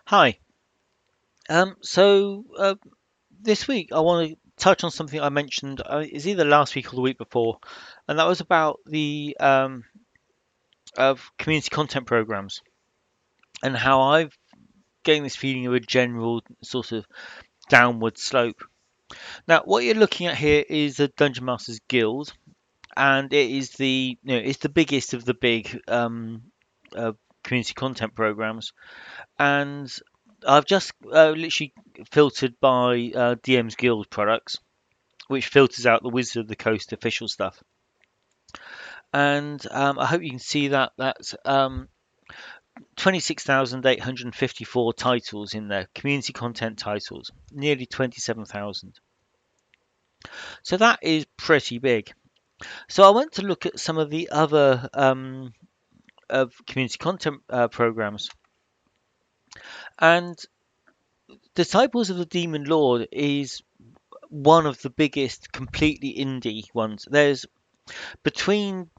Hi. So this week I want to touch on something I mentioned. It's either last week or the week before, and that was about the of community content programs and how I've gained this feeling of a general sort of downward slope. Now, what you're looking at here is the Dungeon Masters Guild, and it is it's the biggest of the big uh, community content programs, and I've just literally filtered by DM's Guild products, which filters out the Wizard of the Coast official stuff. And I hope you can see that that's 26,854 titles in there, community content titles, nearly 27,000. So that is pretty big. So I went to look at some of the other of community content programs, and Disciples of the Demon Lord is one of the biggest completely indie ones. There's between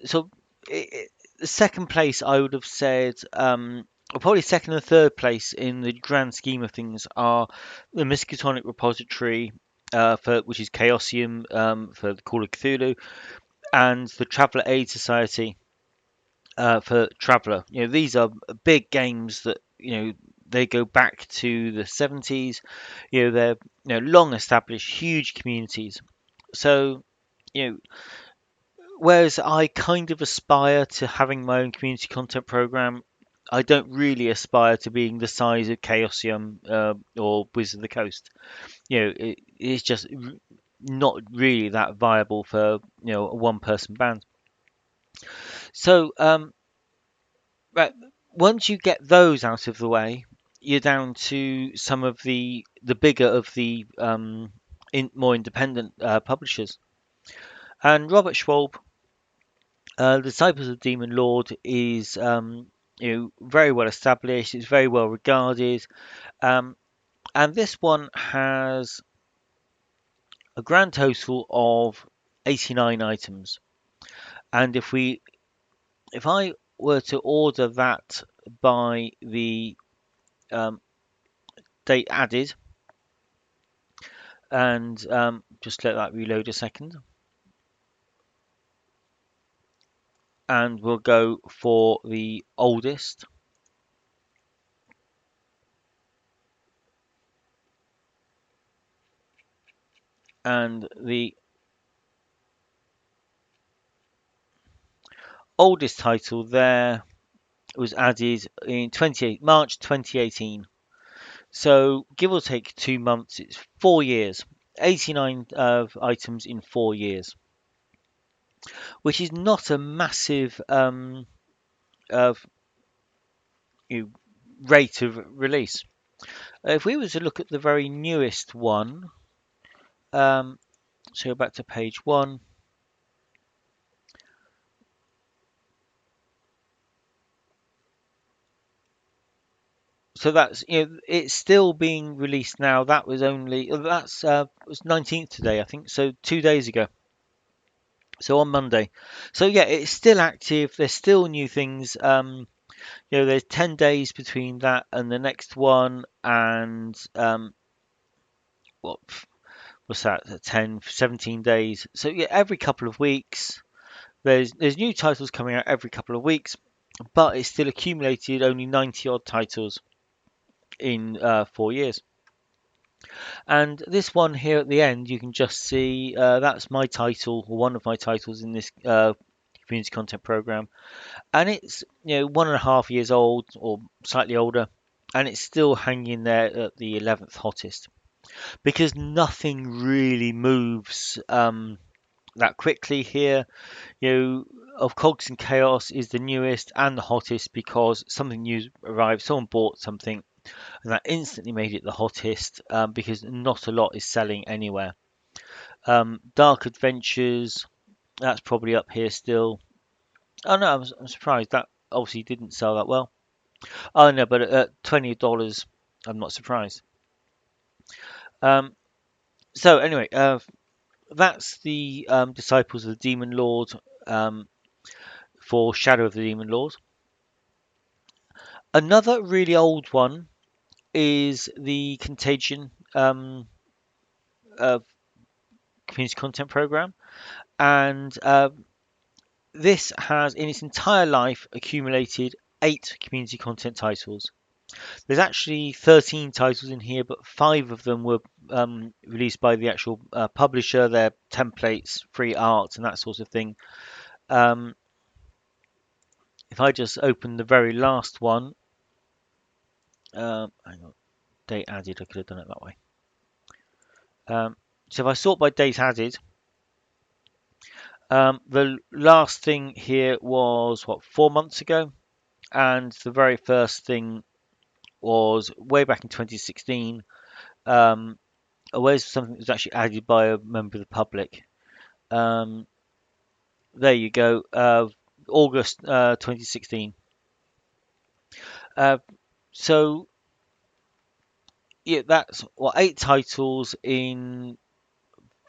so the second place I would have said, or probably second and third place in the grand scheme of things are the Miskatonic Repository, for which is Chaosium, for the Call of Cthulhu, and the Traveller Aid Society, for Traveller. These are big games that they go back to the 70s. They're long established, huge communities. So you know whereas I kind of aspire to having my own community content program, I don't really aspire to being the size of Chaosium or Wizard of the Coast. It's just not really that viable for a one-person band. So, right, once you get those out of the way, you're down to some of the bigger of the more independent publishers. And Robert Schwalb, Disciples of Demon Lord is very well established. It's very well regarded, um, and this one has a grand total of 89 items. And if I were to order that by the um, date added, and just let that reload a second, and we'll go for the oldest. And the oldest title there was added in March 2018. So give or take 2 months, it's 4 years. 89 items in 4 years, which is not a massive of rate of release. If we were to look at the very newest one, so go back to page one. So that's it's still being released now. That was only that's was 19th today, I think. So 2 days ago. So on Monday. So yeah, it's still active. There's still new things. There's 10 days between that and the next one, and what what's that? 10, 17 days. So yeah, every couple of weeks there's new titles coming out every couple of weeks, but it's still accumulated only 90 odd titles in 4 years. And this one here at the end, you can just see that's my title, or one of my titles in this community content program, and it's 1.5 years old or slightly older, and it's still hanging there at the 11th hottest because nothing really moves that quickly here. Of Cogs and Chaos is the newest and the hottest because something new arrived, someone bought something, and that instantly made it the hottest because not a lot is selling anywhere. Dark Adventures, that's probably up here still. Oh no, I'm surprised that obviously didn't sell that well. Oh no, but at $20, I'm not surprised. Um, so anyway, that's the Disciples of the Demon Lord for Shadow of the Demon Lord. Another really old one is the Contagion uh, community content program, and this has in its entire life accumulated 8 community content titles. There's actually 13 titles in here, but 5 of them were released by the actual publisher. Their templates, free art, and that sort of thing. Um, if I just open the very last one, hang on, date added. I could have done it that way. So if I sort by date added, the last thing here was what, 4 months ago, and the very first thing was way back in 2016. Where's something that was actually added by a member of the public. Um, there you go, August 2016. Uh, so yeah, that's what, 8 titles in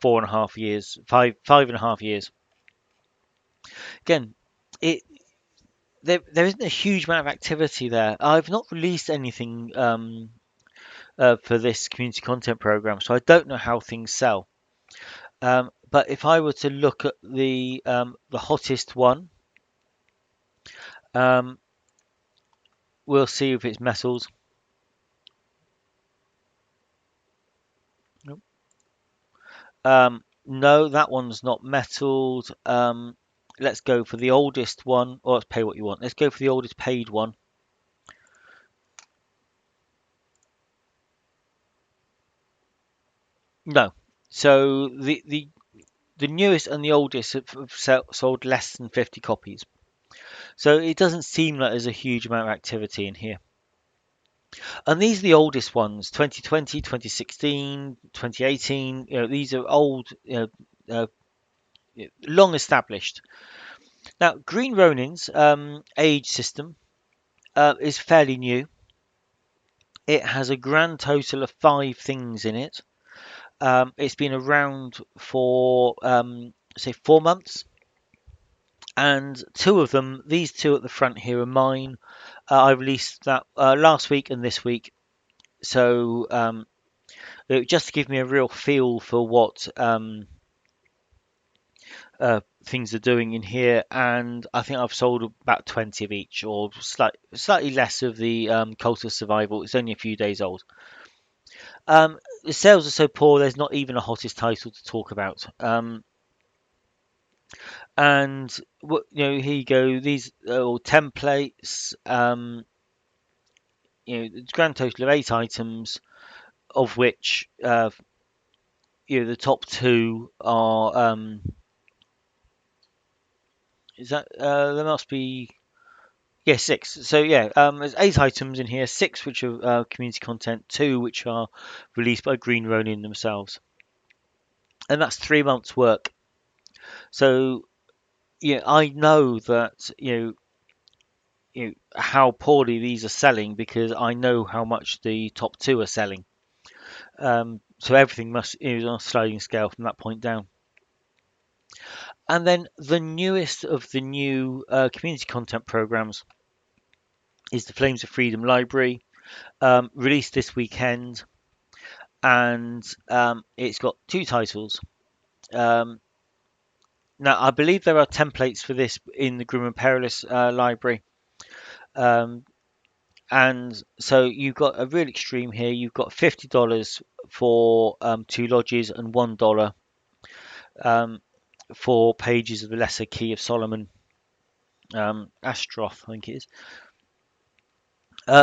4.5 years, five and a half years. Again, it there isn't a huge amount of activity there. I've not released anything for this community content program, so I don't know how things sell. But if I were to look at the hottest one, um, we'll see if it's metals. Nope. No, that one's not metalled. Let's go for the oldest one, or let's pay what you want. Let's go for the oldest paid one. No. So the newest and the oldest have sold less than 50 copies. So it doesn't seem like there's a huge amount of activity in here. And these are the oldest ones: 2020, 2016, 2018. These are old, long established. Now, Green Ronin's age system is fairly new. It has a grand total of 5 things in it. It's been around for say 4 months, and 2 of them, these 2 at the front here, are mine. I released that last week and this week, so just to give me a real feel for what things are doing in here. And I think I've sold about 20 of each, or slightly less of the Cult of Survival. It's only a few days old. The sales are so poor, there's not even a hottest title to talk about. And here you go. These are all templates. The grand total of 8 items, of which the top 2 are. Is that there must be. Yeah, 6. So yeah, there's 8 items in here. 6 which are community content. 2 which are released by Green Ronin themselves, and that's 3 months' work. So yeah, I know that how poorly these are selling, because I know how much the top 2 are selling. So everything must is on a sliding scale from that point down. And then the newest of the new community content programs is the Flames of Freedom Library, released this weekend, and it's got 2 titles. Now, I believe there are templates for this in the Grim and Perilous library. And so you've got a real extreme here. You've got $50 for 2 lodges, and $1 for pages of the Lesser Key of Solomon. Astroth, I think it is.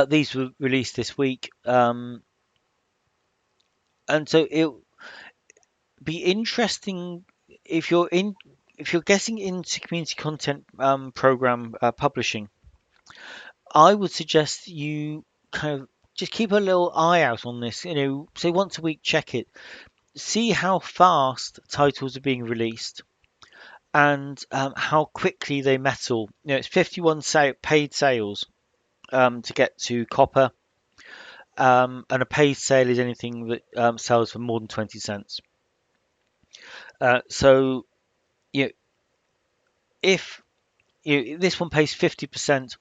These were released this week. And so it'll be interesting if you're getting into community content program publishing. I would suggest you kind of just keep a little eye out on this. Say once a week, check it, see how fast titles are being released, and how quickly they metal. It's 51 paid sales to get to copper, and a paid sale is anything that sells for more than 20 cents. So if this one pays 50%,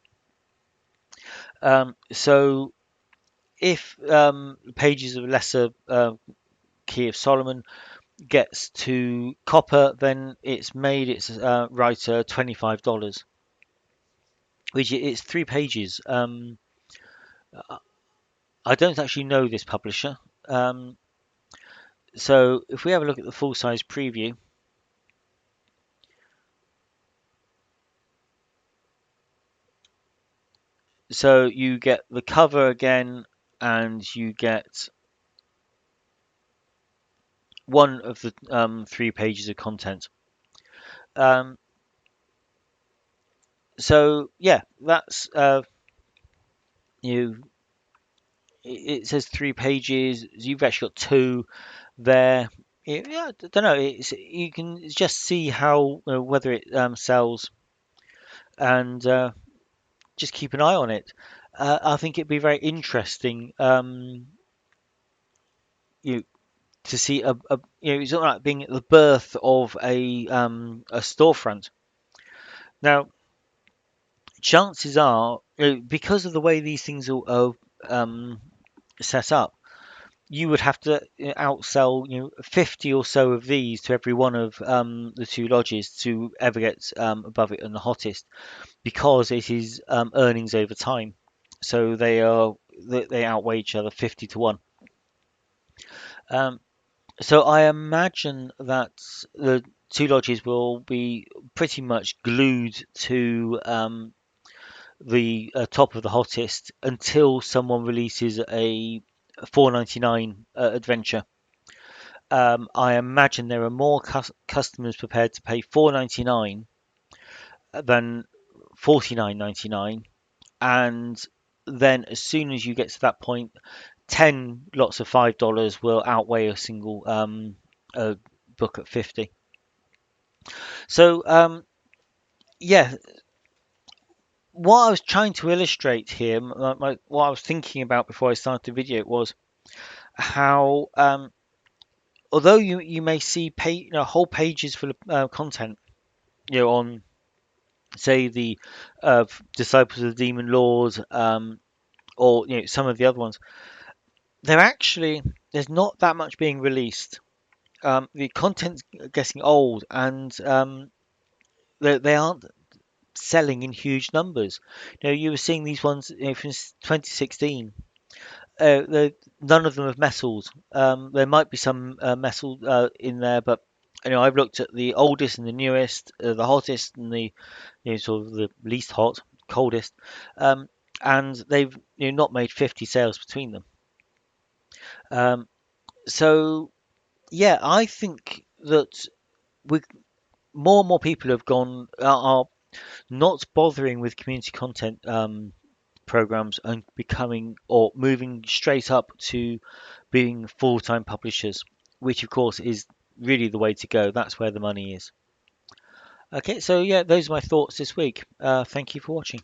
so if Pages of Lesser Key of Solomon gets to copper, then it's made its writer $25, which it's 3 pages. I don't actually know this publisher. So if we have a look at the full size preview, so you get the cover again, and you get one of the 3 pages of content. Um, so yeah, that's you. It says 3 pages. You've actually got two there. Yeah, I don't know. You can just see how whether it sells, and just keep an eye on it. I think it'd be very interesting. You to see it's not like being at the birth of a storefront. Now, chances are, because of the way these things are set up, you would have to outsell 50 or so of these to every one of the two lodges to ever get above it on the hottest, because it is earnings over time. So they outweigh each other 50 to 1. Um, so I imagine that the two lodges will be pretty much glued to the top of the hottest until someone releases a 4.99 adventure. I imagine there are more customers prepared to pay 4.99 than 49.99, and then as soon as you get to that point, 10 lots of $5 will outweigh a single book at 50. So yeah, what I was trying to illustrate here, what I was thinking about before I started the video was how although you may see whole pages full of content, on say the Disciples of the Demon Lord, or some of the other ones, there's not that much being released. The content's getting old, and they aren't selling in huge numbers. You were seeing these ones from 2016. None of them have metals. There might be some metal in there, but I've looked at the oldest and the newest, the hottest and the sort of the least hot, coldest, and they've not made 50 sales between them. So yeah, I think that with more and more people have gone are not bothering with community content programs and becoming or moving straight up to being full-time publishers, which of course is really the way to go. That's where the money is. Okay, so yeah, those are my thoughts this week. Thank you for watching.